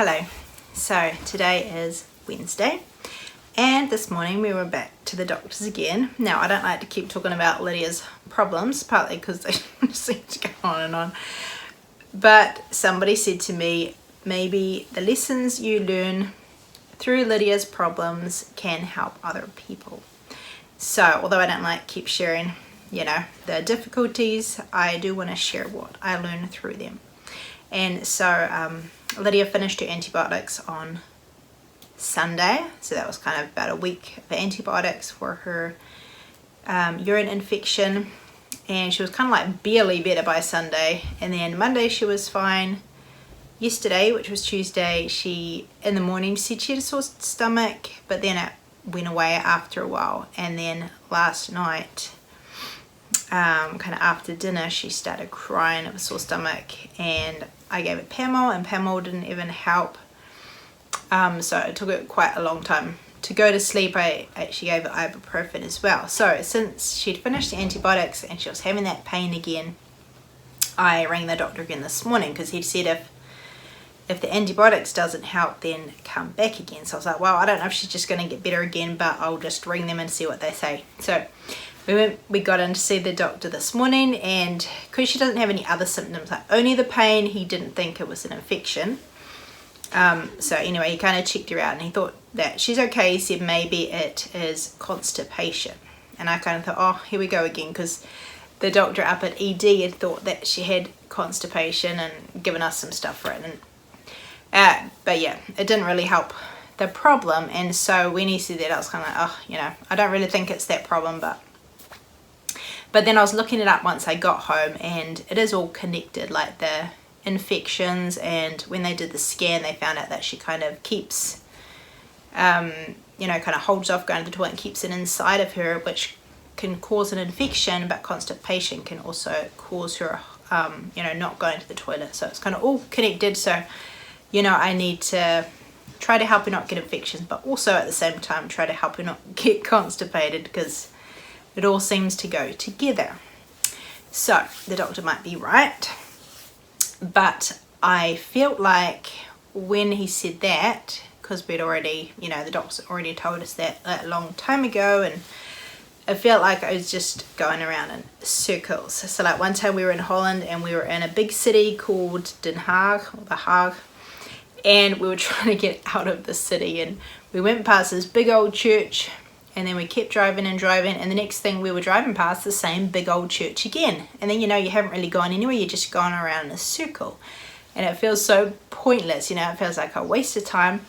Hello. So today is Wednesday and this morning we were back to the doctors again. Now I don't like to keep talking about Lydia's problems, partly because they seem to go on and on, but somebody said to me, maybe the lessons you learn through Lydia's problems can help other people. So although I don't like keep sharing, the difficulties, I do want to share what I learned through them. And so Lydia finished her antibiotics on Sunday, so that was kind of about a week of antibiotics for her urine infection, and she was kind of like barely better by Sunday. And then Monday she was fine. Yesterday, which was Tuesday, she in the morning said she had a sore stomach, but then it went away after a while. And then last night, kind of after dinner, she started crying of a sore stomach, and I gave it Pamol, and Pamol didn't even help. So it took it quite a long time to go to sleep. I actually gave her ibuprofen as well. So since she'd finished the antibiotics and she was having that pain again, I rang the doctor again this morning because he'd said if the antibiotics doesn't help, then come back again. So I was like, well, I don't know if she's just going to get better again, but I'll just ring them and see what they say. So we got in to see the doctor this morning, and because she doesn't have any other symptoms, like only the pain, he didn't think it was an infection. So anyway, he kind of checked her out and he thought that she's okay. He said maybe it is constipation. And I kind of thought, oh, here we go again, because the doctor up at ED had thought that she had constipation and given us some stuff for it. And, but yeah, it didn't really help the problem. And so when he said that, I was kind of like, oh, I don't really think it's that problem, but then I was looking it up once I got home, and it is all connected, like the infections. And when they did the scan, they found out that she kind of keeps, kind of holds off going to the toilet and keeps it inside of her, which can cause an infection, but constipation can also cause her, not going to the toilet. So it's kind of all connected. So, I need to try to help her not get infections, but also at the same time try to help her not get constipated, because it all seems to go together. So the doctor might be right, but I felt like when he said that, because we'd already, the doctor already told us that a long time ago, and I felt like I was just going around in circles. So like one time we were in Holland and we were in a big city called Den Haag, or The Hague, and we were trying to get out of the city, and we went past this big old church. And then we kept driving and driving, and the next thing we were driving past the same big old church again. And then, you haven't really gone anywhere, you're just going around in a circle. And it feels so pointless, it feels like a waste of time.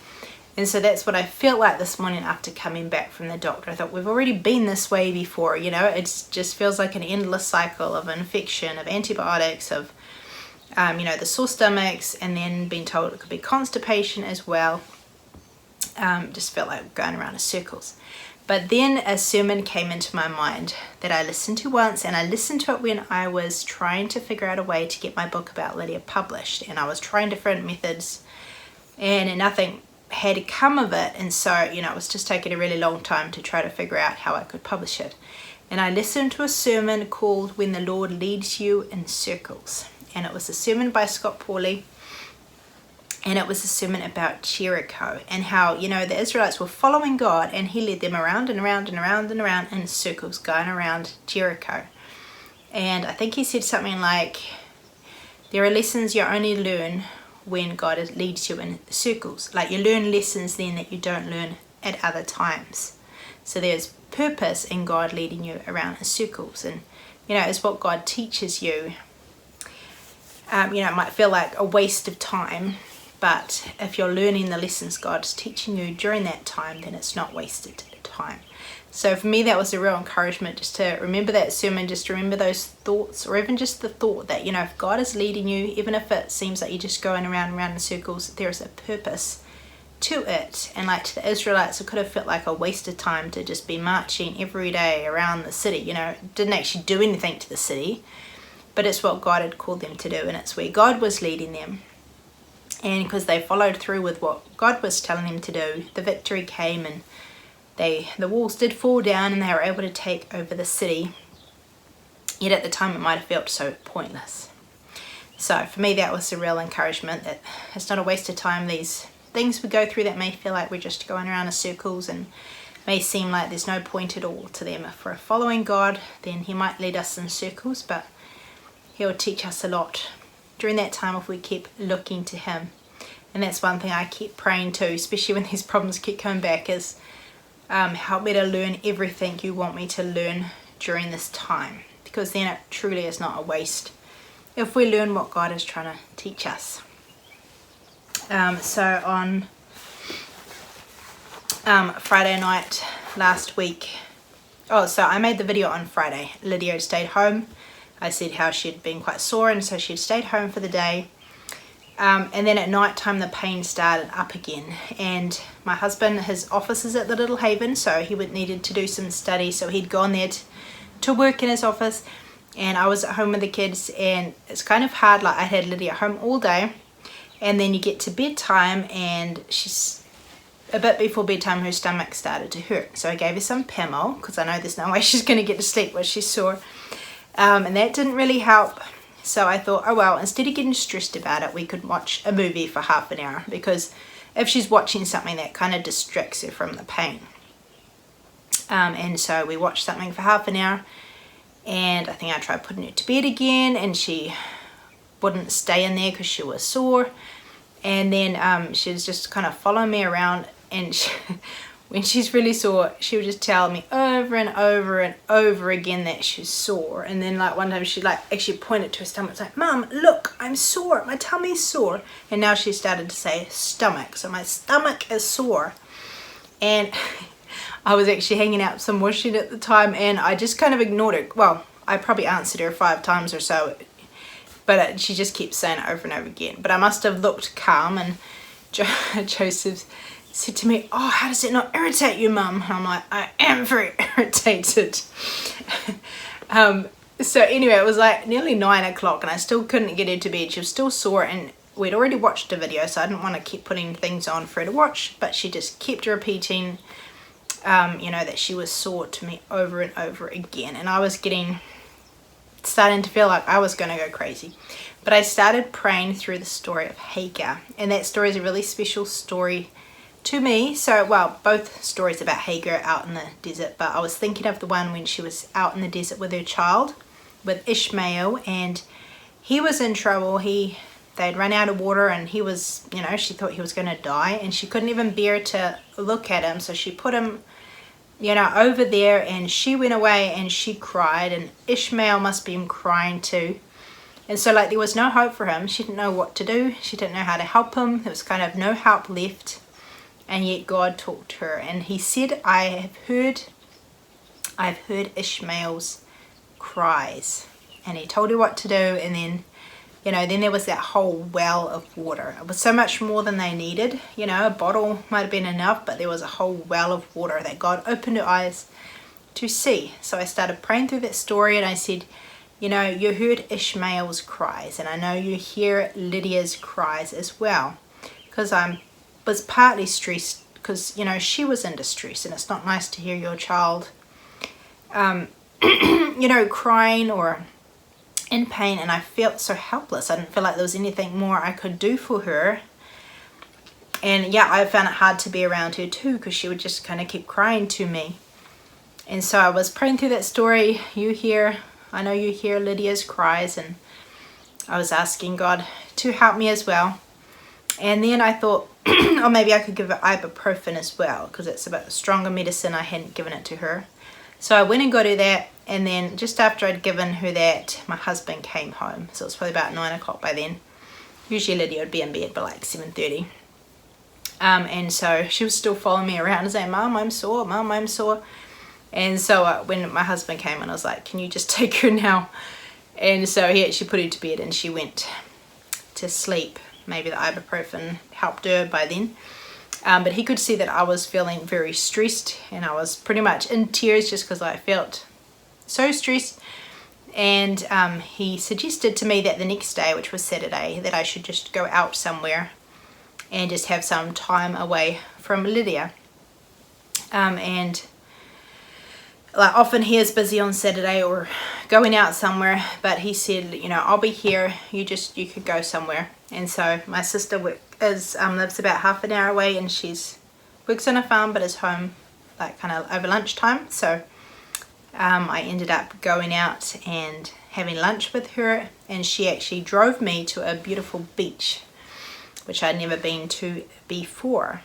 And so that's what I felt like this morning after coming back from the doctor. I thought, we've already been this way before, it just feels like an endless cycle of infection, of antibiotics, of, the sore stomachs, and then being told it could be constipation as well. Just felt like going around in circles. But then a sermon came into my mind that I listened to once, and I listened to it when I was trying to figure out a way to get my book about Lydia published, and I was trying different methods, and nothing had come of it. And so, it was just taking a really long time to try to figure out how I could publish it. And I listened to a sermon called When the Lord Leads You in Circles, and it was a sermon by Scott Pauley. And it was a sermon about Jericho, and how, the Israelites were following God, and he led them around and around and around and around in circles going around Jericho. And I think he said something like, there are lessons you only learn when God leads you in circles. Like, you learn lessons then that you don't learn at other times. So there's purpose in God leading you around in circles. And, it's what God teaches you. It might feel like a waste of time, but if you're learning the lessons God's teaching you during that time, then it's not wasted time. So for me, that was a real encouragement, just to remember that sermon, just to remember those thoughts, or even just the thought that, if God is leading you, even if it seems like you're just going around and around in circles, there is a purpose to it. And like to the Israelites, it could have felt like a waste of time to just be marching every day around the city. Didn't actually do anything to the city, but it's what God had called them to do, and it's where God was leading them. And because they followed through with what God was telling them to do, the victory came, and the walls did fall down, and they were able to take over the city. Yet at the time it might have felt so pointless. So for me, that was a real encouragement that it's not a waste of time. These things we go through that may feel like we're just going around in circles and may seem like there's no point at all to them. If we're following God, then he might lead us in circles, but he'll teach us a lot during that time if we keep looking to him. And that's one thing I keep praying to, especially when these problems keep coming back, is help me to learn everything you want me to learn during this time, because then it truly is not a waste if we learn what God is trying to teach us. So on Friday night last week, so I made the video on Friday. Lydia had stayed home. I said how she'd been quite sore, and so she'd stayed home for the day. And then at night time the pain started up again, and my husband, his office is at the Little Haven, so he needed to do some study, so he'd gone there to work in his office, and I was at home with the kids. And it's kind of hard, like I had Lydia home all day, and then you get to bedtime and she's a bit before bedtime her stomach started to hurt, so I gave her some Pamol because I know there's no way she's going to get to sleep when she's sore, and that didn't really help. So I thought, oh well, instead of getting stressed about it, we could watch a movie for half an hour, because if she's watching something, that kind of distracts her from the pain. And so we watched something for half an hour, and I think I tried putting her to bed again, and she wouldn't stay in there because she was sore. And then she was just kind of following me around, and when she's really sore, she would just tell me over and over and over again that she's sore. And then like one time she like actually pointed to her stomach. It's like, Mum, look, I'm sore. My tummy's sore. And now she started to say stomach. So my stomach is sore. And I was actually hanging out some washing at the time, and I just kind of ignored her. Well, I probably answered her 5 times or so, but she just keeps saying it over and over again. But I must have looked calm, and Joseph said to me, oh, how does it not irritate you, Mum? And I'm like, I am very irritated. So anyway, it was like nearly 9 o'clock, and I still couldn't get her to bed. She was still sore, and we'd already watched a video, so I didn't want to keep putting things on for her to watch, but she just kept repeating, you know, that she was sore to me over and over again. And I was starting to feel like I was going to go crazy. But I started praying through the story of Hagar, and that story is a really special story to me. So, well, both stories about Hagar out in the desert, but I was thinking of the one when she was out in the desert with her child, with Ishmael, and he was in trouble. They'd run out of water, and he was, you know, she thought he was going to die, and she couldn't even bear to look at him, so she put him, you know, over there, and she went away and she cried, and Ishmael must be crying too. And so like there was no hope for him. She didn't know what to do. She didn't know how to help him. There was kind of no help left. And yet God talked to her, and he said, I've heard Ishmael's cries. And he told her what to do, and then, you know, then there was that whole well of water. It was so much more than they needed. You know, a bottle might have been enough, but there was a whole well of water that God opened her eyes to see. So I started praying through that story, and I said, you know, you heard Ishmael's cries, and I know you hear Lydia's cries as well, because I was partly stressed because, you know, she was in distress, and it's not nice to hear your child, you know, crying or in pain, and I felt so helpless. I didn't feel like there was anything more I could do for her. And yeah, I found it hard to be around her too, because she would just kind of keep crying to me. And so I was praying through that story. I know you hear Lydia's cries, and I was asking God to help me as well. And then I thought, oh, maybe I could give her ibuprofen as well, because it's a bit stronger medicine. I hadn't given it to her. So I went and got her that, and then just after I'd given her that, my husband came home. So it was probably about 9 o'clock by then. Usually Lydia would be in bed by like 7:30. And so she was still following me around and saying, Mum, I'm sore, Mum, I'm sore. And so when my husband came in, I was like, can you just take her now? And so he actually put her to bed, and she went to sleep. Maybe the ibuprofen helped her by then. But he could see that I was feeling very stressed, and I was pretty much in tears just because I felt so stressed. And he suggested to me that the next day, which was Saturday, that I should just go out somewhere and just have some time away from Lydia. And like often he is busy on Saturday or going out somewhere, but he said, you know, I'll be here, you could go somewhere. And so my sister lives about half an hour away, and she's works on a farm but is home like kind of over lunchtime. So I ended up going out and having lunch with her, and she actually drove me to a beautiful beach which I'd never been to before.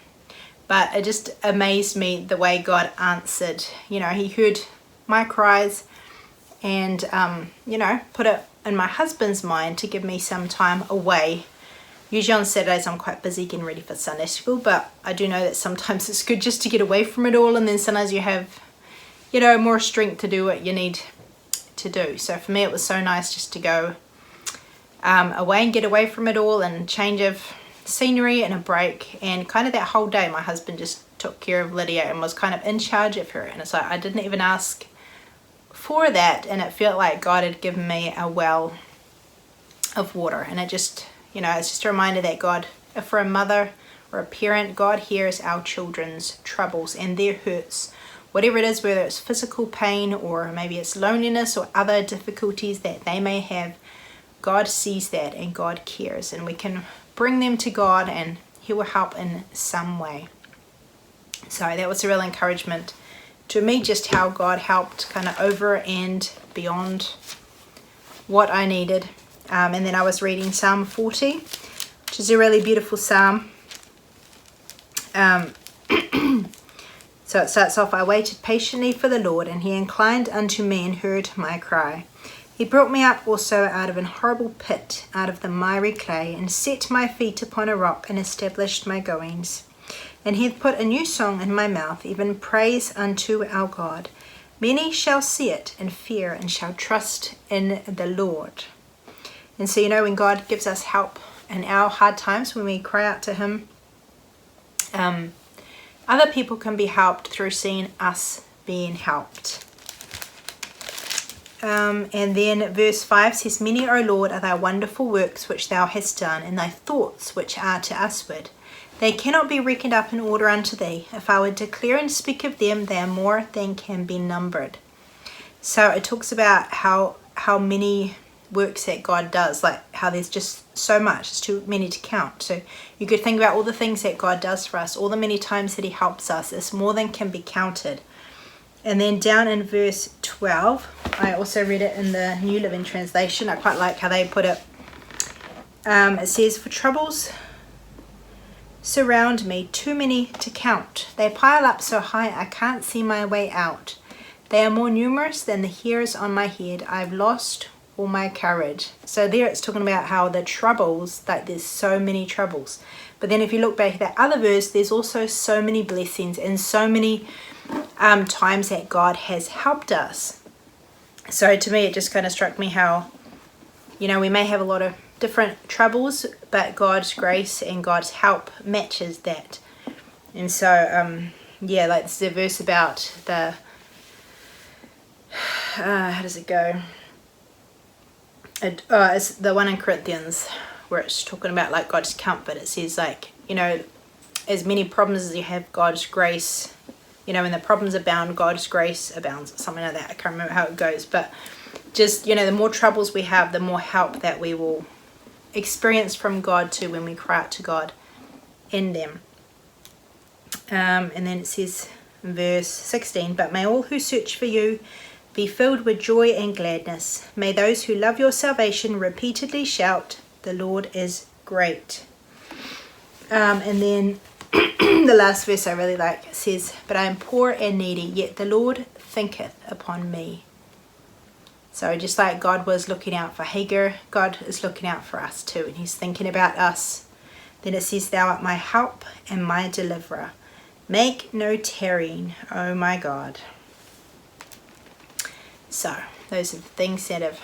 But it just amazed me the way God answered. You know, he heard my cries and, you know, put it in my husband's mind to give me some time away. Usually on Saturdays I'm quite busy getting ready for Sunday school, but I do know that sometimes it's good just to get away from it all, and then sometimes you have, you know, more strength to do what you need to do. So for me it was so nice just to go away and get away from it all, and change of scenery and a break. And kind of that whole day my husband just took care of Lydia and was kind of in charge of her, and it's like I didn't even ask for that, and it felt like God had given me a well of water. And it just, you know, it's just a reminder that God, if we're a mother or a parent, God hears our children's troubles and their hurts, whatever it is, whether it's physical pain or maybe it's loneliness or other difficulties that they may have. God sees that and God cares, and we can bring them to God and he will help in some way. So that was a real encouragement to me, just how God helped kind of over and beyond what I needed. And then I was reading Psalm 40, which is a really beautiful psalm. So it starts off, I waited patiently for the Lord, and he inclined unto me and heard my cry. He brought me up also out of an horrible pit, out of the miry clay, and set my feet upon a rock, and established my goings. And he hath put a new song in my mouth, even praise unto our God. Many shall see it and fear, and shall trust in the Lord. And so, you know, when God gives us help in our hard times, when we cry out to him, other people can be helped through seeing us being helped. And then verse 5 says, Many, O Lord, are thy wonderful works which thou hast done, and thy thoughts which are to usward. They cannot be reckoned up in order unto thee. If I would declare and speak of them, they are more than can be numbered. So it talks about how many works that God does, like how there's just so much, it's too many to count. So you could think about all the things that God does for us, all the many times that he helps us. It's more than can be counted. And then down in verse 12, I also read it in the New Living Translation. I quite like how they put it. It says, For troubles surround me, too many to count. They pile up so high I can't see my way out. They are more numerous than the hairs on my head. I've lost all my courage. So there it's talking about how the troubles, like there's so many troubles. But then if you look back at that other verse, there's also so many blessings and so many times that God has helped us. So to me it just kind of struck me how, you know, we may have a lot of different troubles, but God's grace and God's help matches that. And so yeah, like it's the verse about the how does it go? It's the one in Corinthians where it's talking about like God's comfort. It says like, you know, as many problems as you have, God's grace, you know, when the problems abound, God's grace abounds, something like that. I can't remember how it goes, but just, you know, the more troubles we have, the more help that we will experience from God too when we cry out to God in them. And then it says in verse 16, But may all who search for you be filled with joy and gladness. May those who love your salvation repeatedly shout, The Lord is great. And then the last verse I really like says, But I am poor and needy, yet the Lord thinketh upon me. So just like God was looking out for Hagar, God is looking out for us too, and he's thinking about us. Then it says, Thou art my help and my deliverer. Make no tarrying, O my God. So those are the things that have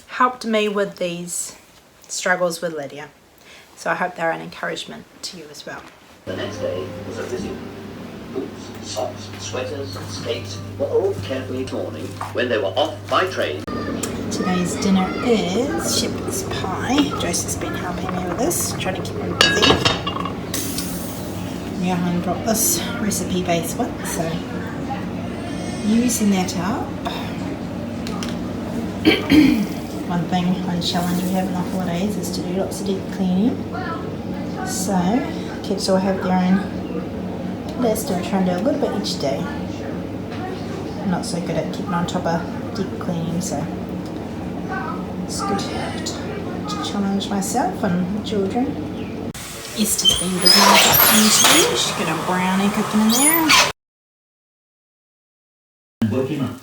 helped me with these struggles with Lydia. So I hope they're an encouragement to you as well. The next day was a busy one. Boots, socks, sweaters, and skates were all carefully torn when they were off by train. Today's dinner is shepherd's pie. Joseph's been helping me with this, trying to keep him busy. Johan dropped this recipe base one, so using that up. One thing, one challenge we have in the holidays is to do lots of deep cleaning. So kids all have their own list and we try and do a little bit each day. I'm not so good at keeping on top of deep cleaning, so it's good to challenge myself and the children. Esther's been busy in the kitchen too. She's got a brownie cooking in there. Working on.